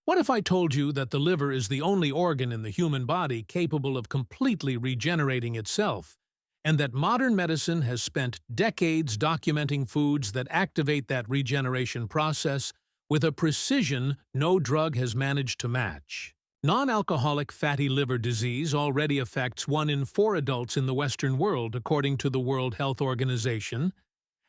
What if I told you that the liver is the only organ in the human body capable of completely regenerating itself, and that modern medicine has spent decades documenting foods that activate that regeneration process with a precision no drug has managed to match? Non-alcoholic fatty liver disease already affects 1 in 4 adults in the Western world, according to the World Health Organization,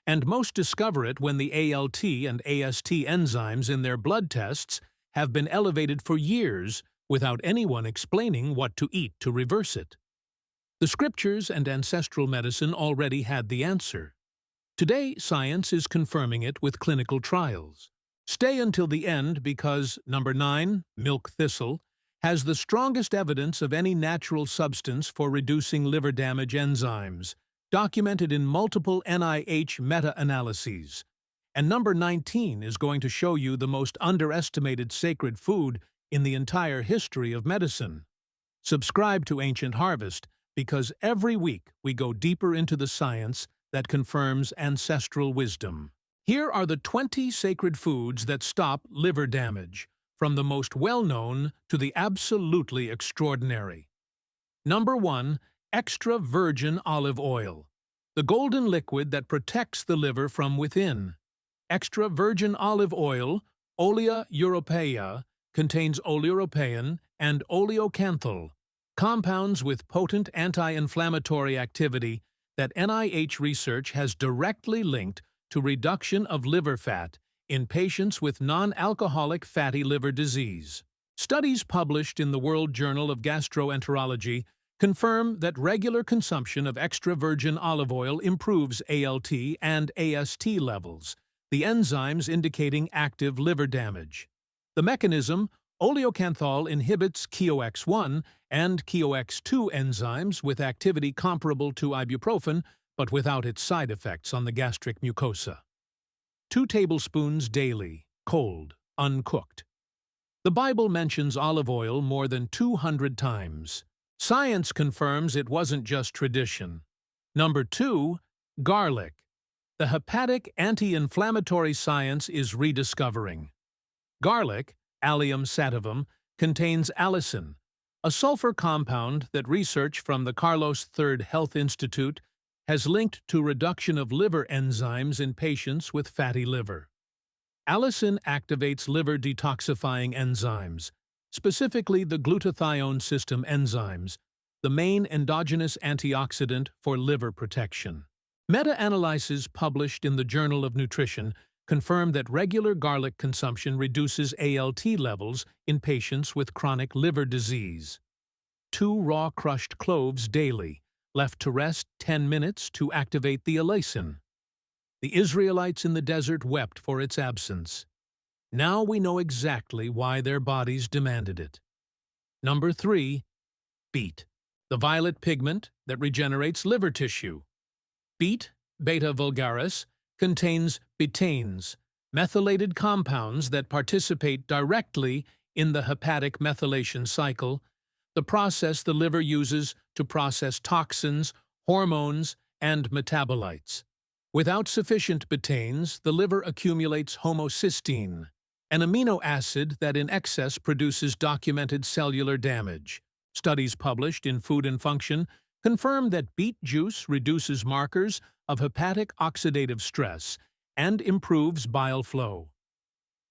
and most discover it when the ALT and AST enzymes in their blood tests have been elevated for years without anyone explaining what to eat to reverse it. The scriptures and ancestral medicine already had the answer. Today, science is confirming it with clinical trials. Stay until the end because number 9, milk thistle, has the strongest evidence of any natural substance for reducing liver damage enzymes, documented in multiple NIH meta-analyses. And number 19 is going to show you the most underestimated sacred food in the entire history of medicine. Subscribe to Ancient Harvest because every week we go deeper into the science that confirms ancestral wisdom. Here are the 20 sacred foods that stop liver damage, from the most well-known to the absolutely extraordinary. Number 1. Extra virgin olive oil, the golden liquid that protects the liver from within. Extra virgin olive oil, Olea europaea, contains oleuropein and oleocanthal, compounds with potent anti-inflammatory activity that NIH research has directly linked to reduction of liver fat in patients with non-alcoholic fatty liver disease. Studies published in the World Journal of Gastroenterology confirm that regular consumption of extra virgin olive oil improves ALT and AST levels, the enzymes indicating active liver damage. The mechanism: oleocanthal inhibits KOX1 and KOX2 enzymes with activity comparable to ibuprofen, but without its side effects on the gastric mucosa. 2 tablespoons daily, cold, uncooked. The Bible mentions olive oil more than 200 times. Science confirms it wasn't just tradition. Number 2. Garlic. The hepatic anti-inflammatory science is rediscovering. Garlic, Allium sativum, contains allicin, a sulfur compound that research from the Carlos III Health Institute has linked to reduction of liver enzymes in patients with fatty liver. Allicin activates liver detoxifying enzymes, specifically the glutathione system enzymes, the main endogenous antioxidant for liver protection. Meta-analyses published in the Journal of Nutrition confirm that regular garlic consumption reduces ALT levels in patients with chronic liver disease. 2 raw crushed cloves daily, left to rest 10 minutes to activate the allicin. The Israelites in the desert wept for its absence. Now we know exactly why their bodies demanded it. Number 3. Beet, the violet pigment that regenerates liver tissue. Beet, Beta vulgaris, contains betaines, methylated compounds that participate directly in the hepatic methylation cycle, the process the liver uses to process toxins, hormones, and metabolites. Without sufficient betaines, the liver accumulates homocysteine, an amino acid that in excess produces documented cellular damage. Studies published in Food and Function confirm that beet juice reduces markers of hepatic oxidative stress and improves bile flow.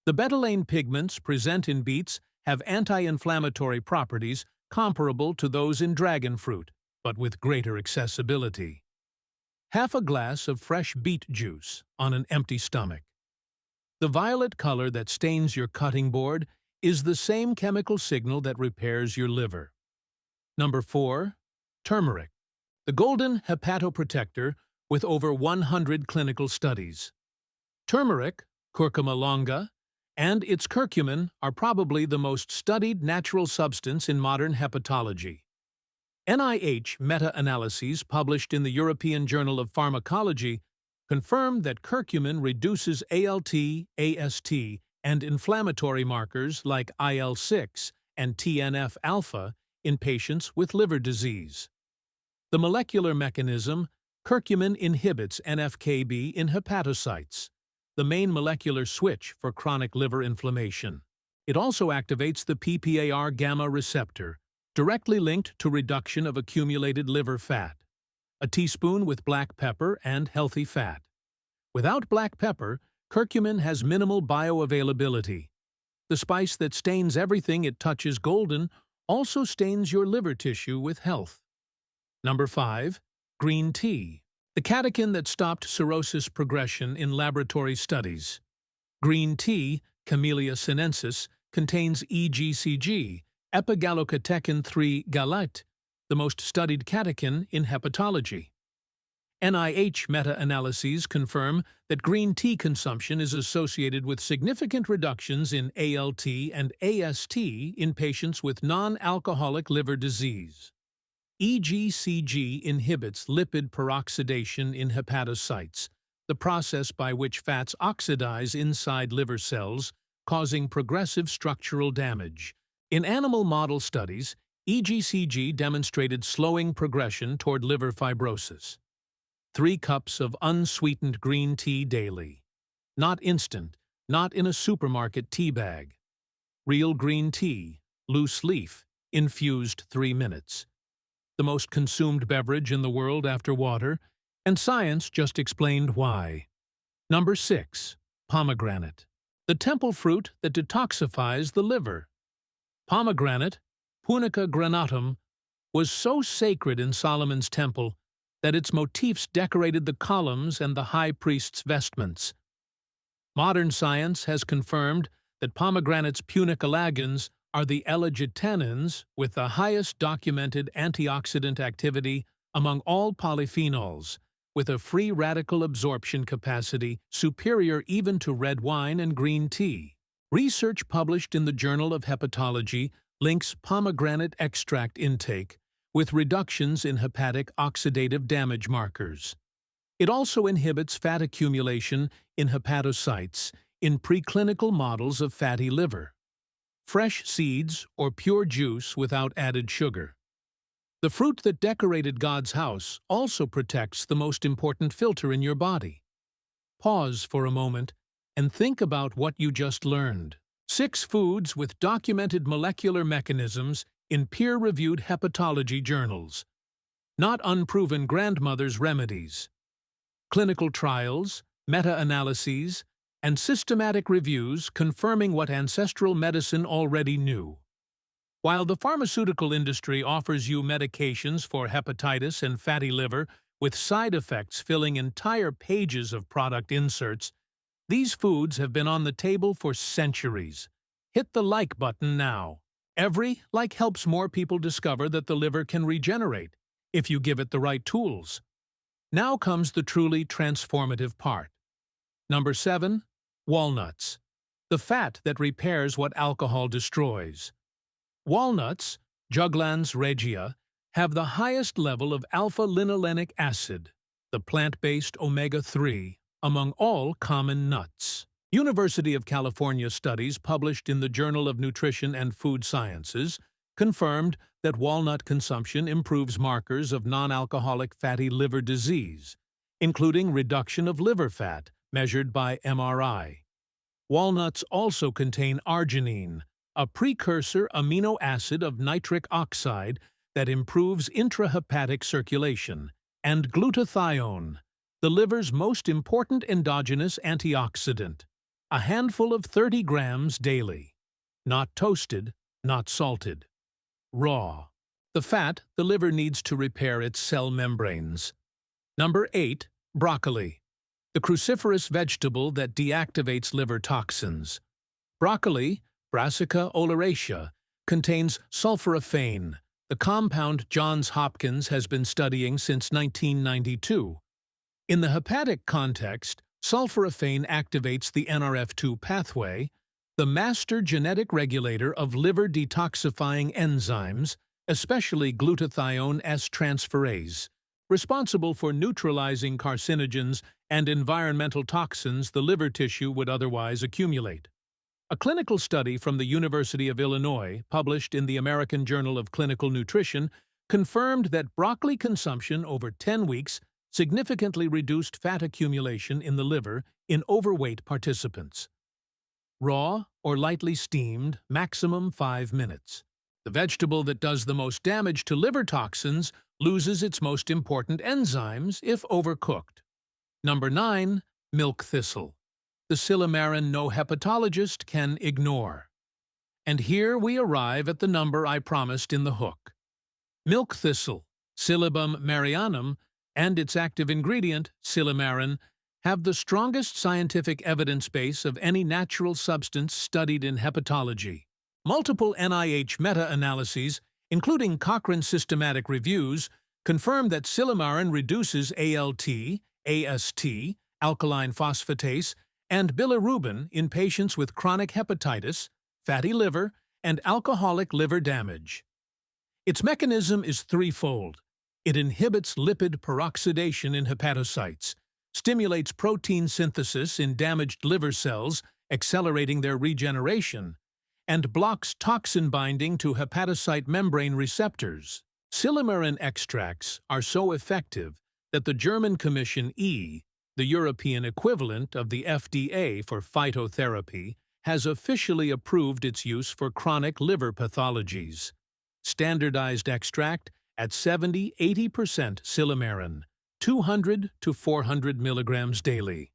The betalain pigments present in beets have anti-inflammatory properties comparable to those in dragon fruit, but with greater accessibility. Half a glass of fresh beet juice on an empty stomach. The violet color that stains your cutting board is the same chemical signal that repairs your liver. Number 4. Turmeric, the golden hepatoprotector with over 100 clinical studies. Turmeric, Curcuma longa, and its curcumin are probably the most studied natural substance in modern hepatology. NIH meta-analyses published in the European Journal of Pharmacology confirm that curcumin reduces ALT, AST, and inflammatory markers like IL-6 and TNF-alpha in patients with liver disease. The molecular mechanism: curcumin inhibits NF-κB in hepatocytes, the main molecular switch for chronic liver inflammation. It also activates the PPAR gamma receptor, directly linked to reduction of accumulated liver fat. A teaspoon with black pepper and healthy fat. Without black pepper, curcumin has minimal bioavailability. The spice that stains everything it touches golden also stains your liver tissue with health. Number 5. Green tea. The catechin that stopped cirrhosis progression in laboratory studies. Green tea, Camellia sinensis, contains EGCG, epigallocatechin 3 gallate, the most studied catechin in hepatology. NIH meta-analyses confirm that green tea consumption is associated with significant reductions in ALT and AST in patients with non-alcoholic liver disease. EGCG inhibits lipid peroxidation in hepatocytes, the process by which fats oxidize inside liver cells, causing progressive structural damage. In animal model studies, EGCG demonstrated slowing progression toward liver fibrosis. 3 cups of unsweetened green tea daily. Not instant, not in a supermarket tea bag. Real green tea, loose leaf, infused 3 minutes. The most consumed beverage in the world after water, and science just explained why. Number 6. Pomegranate. The temple fruit that detoxifies the liver. Pomegranate, Punica granatum, was so sacred in Solomon's temple that its motifs decorated the columns and the high priest's vestments. Modern science has confirmed that pomegranate's punicalagins are the L-argitannins with the highest documented antioxidant activity among all polyphenols, with a free radical absorption capacity superior even to red wine and green tea. Research published in the Journal of Hepatology links pomegranate extract intake with reductions in hepatic oxidative damage markers. It also inhibits fat accumulation in hepatocytes in preclinical models of fatty liver. Fresh seeds or pure juice without added sugar. The fruit that decorated God's house also protects the most important filter in your body. Pause for a moment and think about what you just learned. 6 foods with documented molecular mechanisms in peer-reviewed hepatology journals. Not unproven grandmother's remedies. Clinical trials, meta-analyses, and systematic reviews confirming what ancestral medicine already knew. While the pharmaceutical industry offers you medications for hepatitis and fatty liver with side effects filling entire pages of product inserts, these foods have been on the table for centuries. Hit the like button now. Every like helps more people discover that the liver can regenerate if you give it the right tools. Now comes the truly transformative part. Number 7. Walnuts. The fat that repairs what alcohol destroys. Walnuts, Juglans regia, have the highest level of alpha-linolenic acid, the plant-based omega-3, among all common nuts. University of California studies published in the Journal of Nutrition and Food Sciences confirmed that walnut consumption improves markers of non-alcoholic fatty liver disease, including reduction of liver fat measured by MRI. Walnuts also contain arginine, a precursor amino acid of nitric oxide that improves intrahepatic circulation, and glutathione, the liver's most important endogenous antioxidant. A handful of 30 grams daily. Not toasted, not salted. Raw. The fat the liver needs to repair its cell membranes. Number 8. Broccoli. The cruciferous vegetable that deactivates liver toxins. Broccoli, Brassica oleracea, contains sulforaphane, the compound Johns Hopkins has been studying since 1992. In the hepatic context, sulforaphane activates the NRF2 pathway, the master genetic regulator of liver detoxifying enzymes, especially glutathione S-transferase, responsible for neutralizing carcinogens and environmental toxins the liver tissue would otherwise accumulate. A clinical study from the University of Illinois, published in the American Journal of Clinical Nutrition, confirmed that broccoli consumption over 10 weeks significantly reduced fat accumulation in the liver in overweight participants. raw or lightly steamed, maximum 5 minutes. The vegetable that does the most damage to liver toxins loses its most important enzymes if overcooked. Number 9. Milk thistle. The Silymarin no hepatologist can ignore. And here we arrive at the number I promised in the hook. Milk thistle, Silybum marianum, and its active ingredient, silymarin, have the strongest scientific evidence base of any natural substance studied in hepatology. Multiple NIH meta-analyses, including Cochrane systematic reviews, confirm that silymarin reduces ALT, AST, alkaline phosphatase, and bilirubin in patients with chronic hepatitis, fatty liver, and alcoholic liver damage. Its mechanism is threefold. It inhibits lipid peroxidation in hepatocytes, stimulates protein synthesis in damaged liver cells, accelerating their regeneration, and blocks toxin binding to hepatocyte membrane receptors. Silymarin extracts are so effective that the German Commission E, the European equivalent of the FDA for phytotherapy, has officially approved its use for chronic liver pathologies. Standardized extract at 70–80% silymarin, 200 to 400 milligrams daily.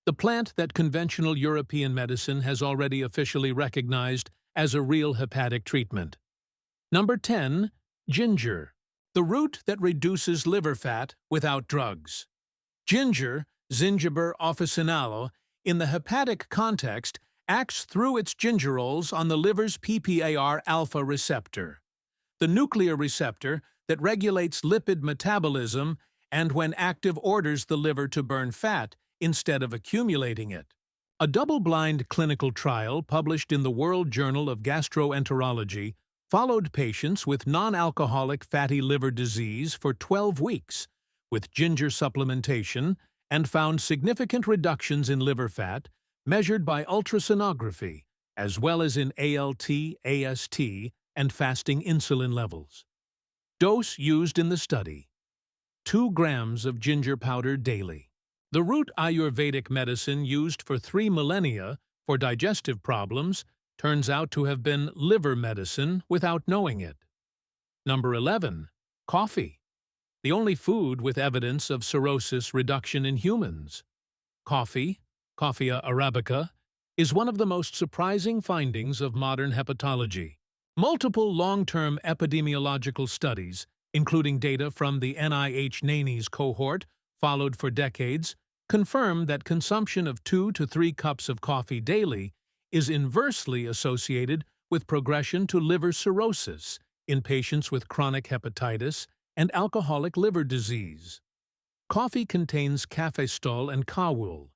The plant that conventional European medicine has already officially recognized as a real hepatic treatment. Number 10. Ginger, the root that reduces liver fat without drugs. Ginger, Zingiber officinale, in the hepatic context, acts through its gingerols on the liver's PPAR-alpha receptor, the nuclear receptor that regulates lipid metabolism and when active orders the liver to burn fat instead of accumulating it. A double-blind clinical trial published in the World Journal of Gastroenterology followed patients with non-alcoholic fatty liver disease for 12 weeks with ginger supplementation and found significant reductions in liver fat measured by ultrasonography, as well as in ALT, AST, and fasting insulin levels. Dose used in the study: 2 grams of ginger powder daily. The root Ayurvedic medicine used for 3 millennia for digestive problems turns out to have been liver medicine without knowing it. Number 11. Coffee, the only food with evidence of cirrhosis reduction in humans. Coffee, Coffea arabica, is one of the most surprising findings of modern hepatology. Multiple long-term epidemiological studies, including data from the NIH NANES cohort, followed for decades, confirm that consumption of 2 to 3 cups of coffee daily is inversely associated with progression to liver cirrhosis in patients with chronic hepatitis and alcoholic liver disease. Coffee contains cafestol and kawul,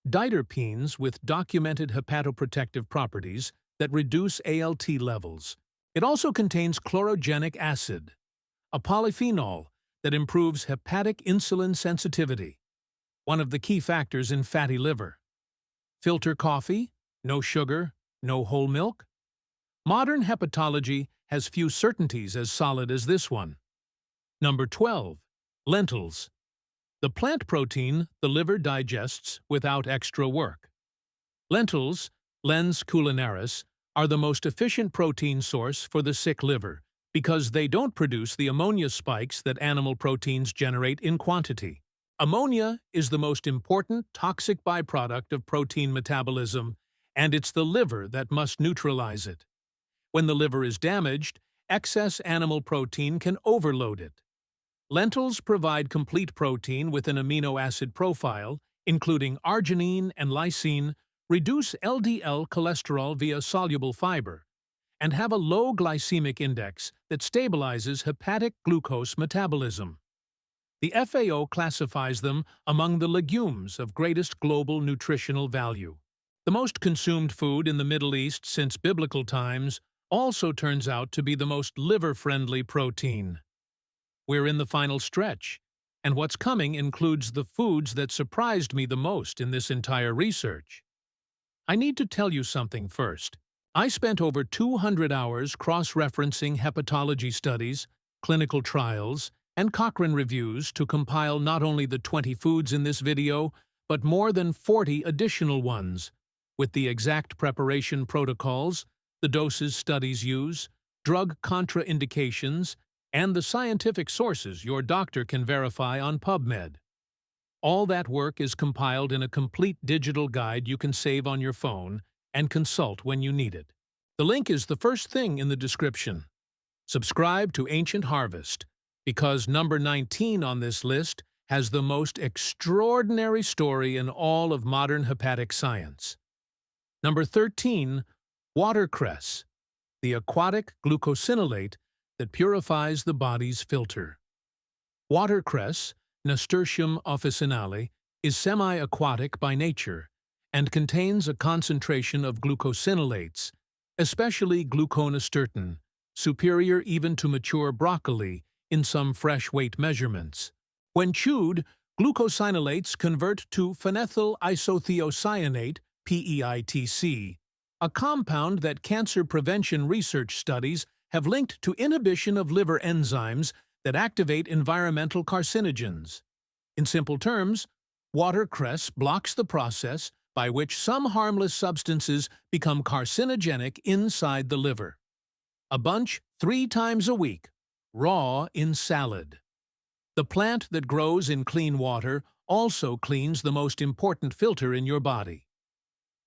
diterpenes with documented hepatoprotective properties that reduce ALT levels. It also contains chlorogenic acid, a polyphenol that improves hepatic insulin sensitivity, one of the key factors in fatty liver. Filter coffee, no sugar, no whole milk? Modern hepatology has few certainties as solid as this one. Number 12. Lentils, the plant protein the liver digests without extra work. Lentils, lens culinaris, are the most efficient protein source for the sick liver because they don't produce the ammonia spikes that animal proteins generate in quantity. Ammonia is the most important toxic byproduct of protein metabolism, and it's the liver that must neutralize it. When the liver is damaged, excess animal protein can overload it. Lentils provide complete protein with an amino acid profile, including arginine and lysine, reduce LDL cholesterol via soluble fiber, and have a low glycemic index that stabilizes hepatic glucose metabolism. The FAO classifies them among the legumes of greatest global nutritional value. The most consumed food in the Middle East since biblical times also turns out to be the most liver-friendly protein. We're in the final stretch, and what's coming includes the foods that surprised me the most in this entire research. I need to tell you something first. I spent over 200 hours cross-referencing hepatology studies, clinical trials, and Cochrane reviews to compile not only the 20 foods in this video, but more than 40 additional ones. with the exact preparation protocols, the doses studies use, drug contraindications, and the scientific sources your doctor can verify on PubMed. All that work is compiled in a complete digital guide you can save on your phone and consult when you need it. The link is the first thing in the description. Subscribe to Ancient Harvest, because number 19 on this list has the most extraordinary story in all of modern hepatic science. Number 13, watercress, the aquatic glucosinolate that purifies the body's filter. Watercress, Nasturtium officinale, is semi-aquatic by nature and contains a concentration of glucosinolates, especially gluconastertin, superior even to mature broccoli in some fresh weight measurements. When chewed, glucosinolates convert to phenethyl isothiocyanate, PEITC, a compound that cancer prevention research studies have linked to inhibition of liver enzymes that activate environmental carcinogens. In simple terms, watercress blocks the process by which some harmless substances become carcinogenic inside the liver. A bunch 3 times a week, raw in salad. The plant that grows in clean water also cleans the most important filter in your body.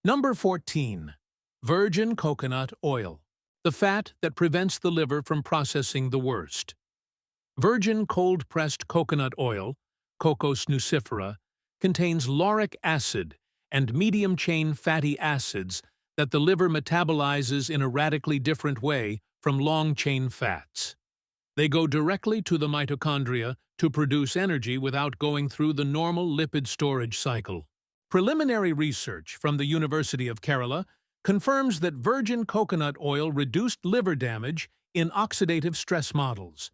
Number 14. Virgin coconut oil, the fat that prevents the liver from processing the worst. Virgin cold-pressed coconut oil, Cocos nucifera, contains lauric acid and medium-chain fatty acids that the liver metabolizes in a radically different way from long-chain fats. They go directly to the mitochondria to produce energy without going through the normal lipid storage cycle. Preliminary research from the University of Kerala confirms that virgin coconut oil reduced liver damage in oxidative stress models,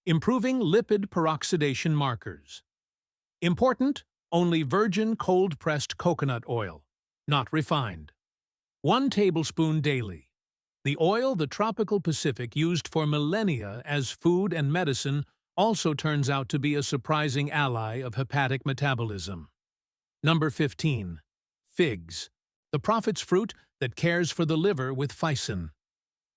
improving lipid peroxidation markers. Important: only virgin cold-pressed coconut oil, not refined. 1 tablespoon daily. The oil the tropical Pacific used for millennia as food and medicine also turns out to be a surprising ally of hepatic metabolism. Number 15. Figs, the prophet's fruit that cares for the liver with phycin.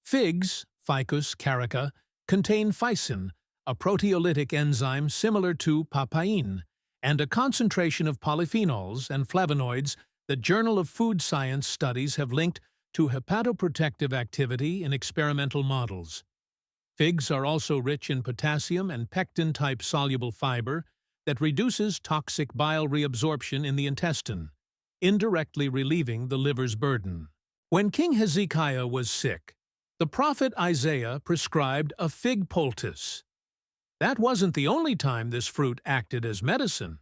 Figs, Ficus carica, contain phycin, a proteolytic enzyme similar to papain, and a concentration of polyphenols and flavonoids that Journal of Food Science studies have linked to hepatoprotective activity in experimental models. Figs are also rich in potassium and pectin-type soluble fiber that reduces toxic bile reabsorption in the intestine, indirectly relieving the liver's burden. When King Hezekiah was sick, the prophet Isaiah prescribed a fig poultice. That wasn't the only time this fruit acted as medicine.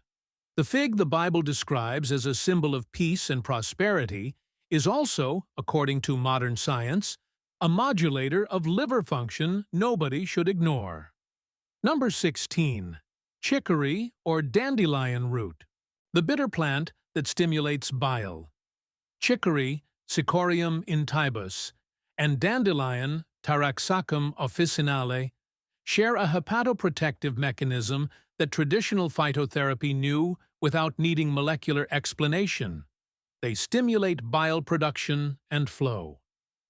The fig the Bible describes as a symbol of peace and prosperity is also, according to modern science, a modulator of liver function nobody should ignore. Number 16. Chicory or dandelion root, the bitter plant that stimulates bile. Chicory, Cicorium intybus, and dandelion, Taraxacum officinale, share a hepatoprotective mechanism that traditional phytotherapy knew without needing molecular explanation. They stimulate bile production and flow.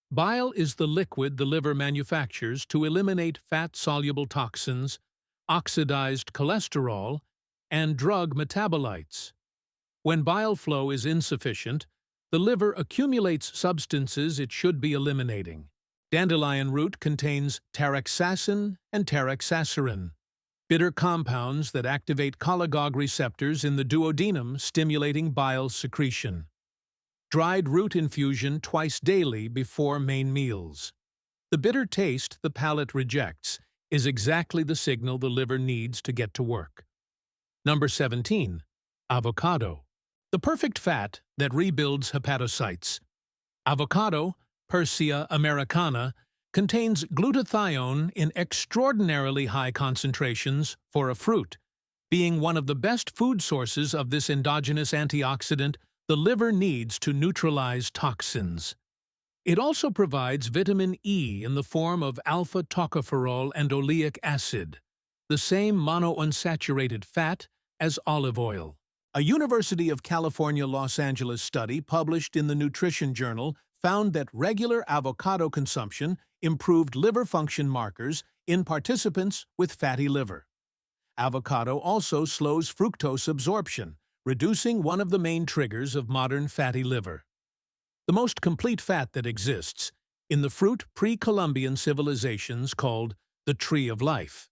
Bile is the liquid the liver manufactures to eliminate fat-soluble toxins, oxidized cholesterol, and drug metabolites. When bile flow is insufficient, the liver accumulates substances it should be eliminating. Dandelion root contains taraxacin and taraxacerin, bitter compounds that activate cholagogue receptors in the duodenum, stimulating bile secretion. Dried root infusion twice daily before main meals. The bitter taste the palate rejects is exactly the signal the liver needs to get to work. Number 17. Avocado, the perfect fat that rebuilds hepatocytes. Avocado, Persea americana, contains glutathione in extraordinarily high concentrations for a fruit, being one of the best food sources of this endogenous antioxidant the liver needs to neutralize toxins. It also provides vitamin E in the form of alpha-tocopherol and oleic acid, the same monounsaturated fat as olive oil. A University of California, Los Angeles study published in the Nutrition Journal found that regular avocado consumption improved liver function markers in participants with fatty liver. Avocado also slows fructose absorption, reducing one of the main triggers of modern fatty liver. The most complete fat that exists in the fruit pre-Columbian civilizations called the Tree of Life.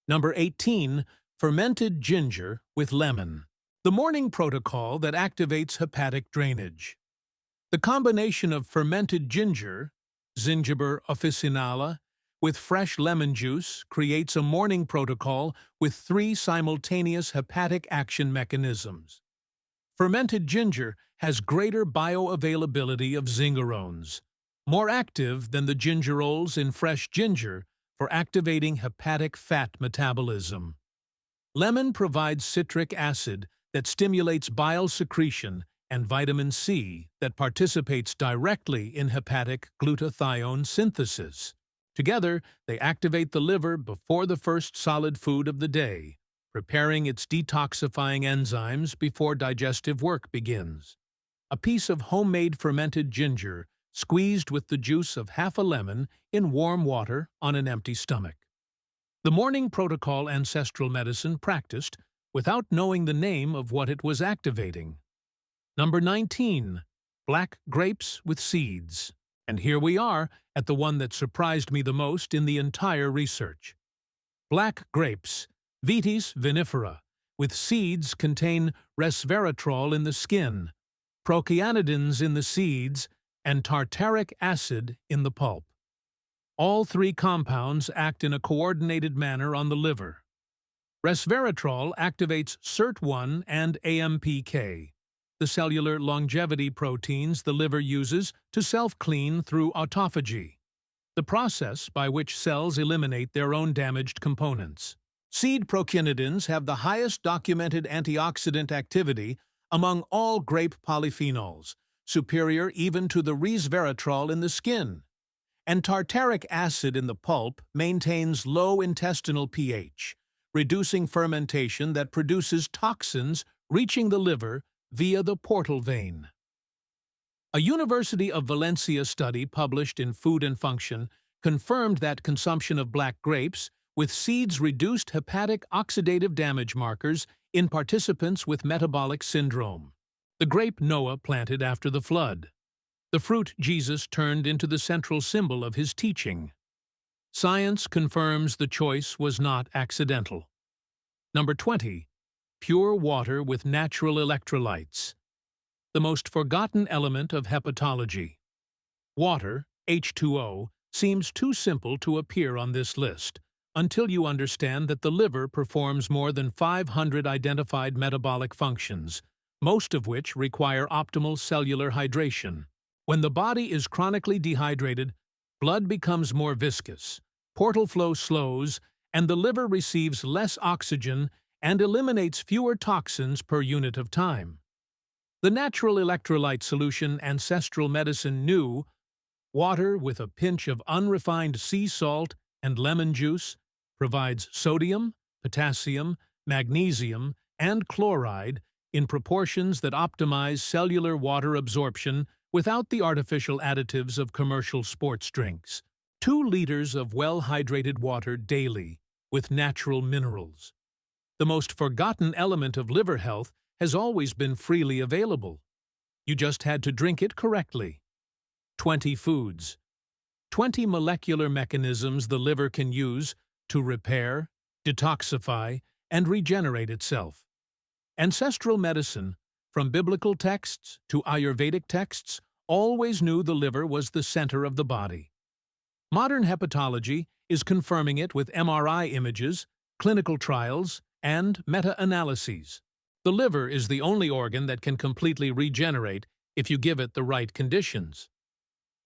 Number 18. Fermented ginger with lemon. The morning protocol that activates hepatic drainage. The combination of fermented ginger, Zingiber officinale, with fresh lemon juice creates a morning protocol with 3 simultaneous hepatic action mechanisms. Fermented ginger has greater bioavailability of zingerones, more active than the gingerols in fresh ginger for activating hepatic fat metabolism. Lemon provides citric acid that stimulates bile secretion and vitamin C that participates directly in hepatic glutathione synthesis. Together, they activate the liver before the first solid food of the day, preparing its detoxifying enzymes before digestive work begins. A piece of homemade fermented ginger squeezed with the juice of half a lemon in warm water on an empty stomach. The morning protocol ancestral medicine practiced without knowing the name of what it was activating. Number 19. Black grapes with seeds. And here we are at the one that surprised me the most in the entire research. Black grapes, Vitis vinifera, with seeds contain resveratrol in the skin, procyanidins in the seeds, and tartaric acid in the pulp. All 3 compounds act in a coordinated manner on the liver. Resveratrol activates SIRT1 and AMPK, the cellular longevity proteins the liver uses to self-clean through autophagy, the process by which cells eliminate their own damaged components. Seed procyanidins have the highest documented antioxidant activity among all grape polyphenols, superior even to the resveratrol in the skin. And tartaric acid in the pulp maintains low intestinal pH, reducing fermentation that produces toxins reaching the liver via the portal vein. A University of Valencia study published in Food and Function confirmed that consumption of black grapes with seeds reduced hepatic oxidative damage markers in participants with metabolic syndrome. The grape Noah planted after the flood. The fruit Jesus turned into the central symbol of his teaching. Science confirms the choice was not accidental. Number 20. Pure water with natural electrolytes. The most forgotten element of hepatology. Water, H2O, seems too simple to appear on this list, until you understand that the liver performs more than 500 identified metabolic functions, most of which require optimal cellular hydration. When the body is chronically dehydrated, blood becomes more viscous, portal flow slows, and the liver receives less oxygen and eliminates fewer toxins per unit of time. The natural electrolyte solution ancestral medicine knew, water with a pinch of unrefined sea salt and lemon juice, provides sodium, potassium, magnesium, and chloride in proportions that optimize cellular water absorption without the artificial additives of commercial sports drinks. 2 liters of well-hydrated water daily with natural minerals. The most forgotten element of liver health has always been freely available. You just had to drink it correctly. 20 foods. 20 molecular mechanisms the liver can use to repair, detoxify, and regenerate itself. Ancestral medicine, from biblical texts to Ayurvedic texts, always knew the liver was the center of the body. Modern hepatology is confirming it with MRI images, clinical trials, and meta-analyses. The liver is the only organ that can completely regenerate if you give it the right conditions.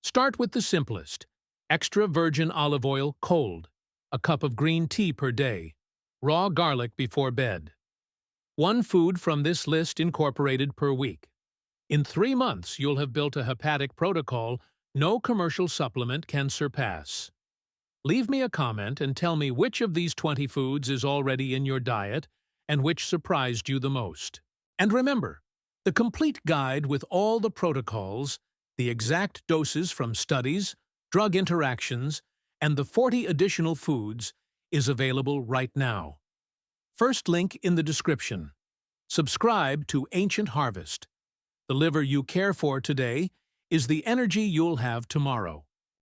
Start with the simplest: extra virgin olive oil cold, a cup of green tea per day, raw garlic before bed. 1 food from this list incorporated per week. In 3 months, you'll have built a hepatic protocol no commercial supplement can surpass. Leave me a comment and tell me which of these 20 foods is already in your diet and which surprised you the most. And remember, the complete guide with all the protocols, the exact doses from studies, drug interactions, and the 40 additional foods is available right now. First link in the description. Subscribe to Ancient Harvest. The liver you care for today is the energy you'll have tomorrow.